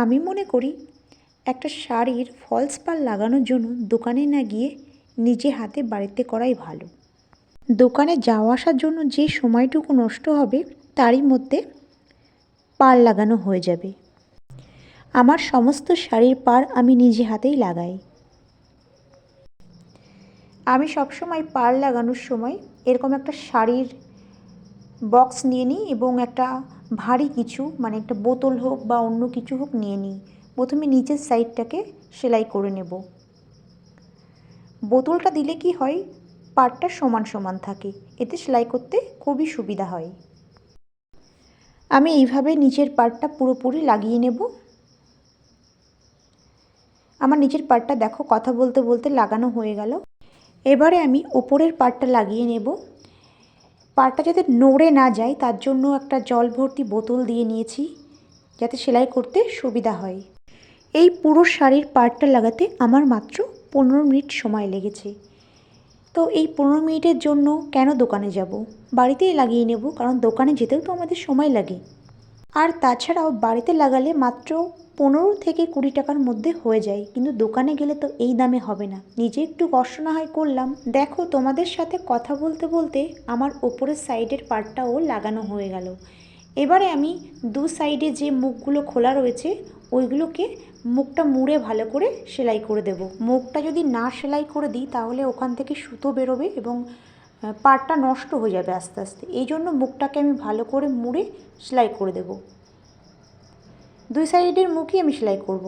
আমি মনে করি একটা শাড়ির ফলস পাড় লাগানোর জন্য দোকানে না গিয়ে নিজে হাতে বাড়িতে করাই ভালো। দোকানে যাওয়া আসার জন্য যে সময়টুকু নষ্ট হবে তারই মধ্যে পাড় লাগানো হয়ে যাবে। আমার সমস্ত শাড়ির পাড় আমি নিজে হাতেই লাগাই। আমি সবসময় পাড় লাগানোর সময় এরকম একটা শাড়ির বক্স নিয়ে নিই এবং একটা ভারী কিছু মানে একটা বোতল হোক বা অন্য কিছু হোক নিয়ে নিই। প্রথমে নিচের সাইডটাকে সেলাই করে নেব। বোতলটা দিলে কি হয়, পাড়টা সমান সমান থাকে, এতে সেলাই করতে খুবই সুবিধা হয়। আমি এইভাবে নিচের পাড়টা পুরোপুরি লাগিয়ে নেব। আমার নিচের পাড়টা দেখো কথা বলতে বলতে লাগানো হয়ে গেল। এবারে আমি ওপরের পাড়টা লাগিয়ে নেব। পাড়টা যাতে নড়ে না যায় তার জন্য একটা জল ভর্তি বোতল দিয়ে নিয়েছি, যাতে সেলাই করতে সুবিধা হয়। এই পুরো শাড়ির পাড়টা লাগাতে আমার মাত্র 15 মিনিট সময় লেগেছে। তো এই 15 মিনিটের জন্য কেন দোকানে যাব, বাড়িতেই লাগিয়ে নেব, কারণ দোকানে যেতেও তো আমাদের সময় লাগে। আর তাছাড়াও বাড়িতে লাগালে মাত্র 15 থেকে 20 টাকার মধ্যে হয়ে যায়, কিন্তু দোকানে গেলে তো এই দামে হবে না। নিজে একটু কষ্ট না হয় করলাম। দেখো তোমাদের সাথে কথা বলতে বলতে আমার ওপরের সাইডের পার্টটাও লাগানো হয়ে গেল। এবারে আমি দু সাইডে যে মুখগুলো খোলা রয়েছে ওইগুলোকে মুখটা মুড়ে ভালো করে সেলাই করে দেব। মুখটা যদি না সেলাই করে দিই তাহলে ওখান থেকে সুতো বেরোবে এবং পাড়টা নষ্ট হয়ে যাবে আস্তে আস্তে। এই জন্য মুখটাকে আমি ভালো করে মুড়ে সেলাই করে দেব। দুই সাইডের মুখই আমি সেলাই করব।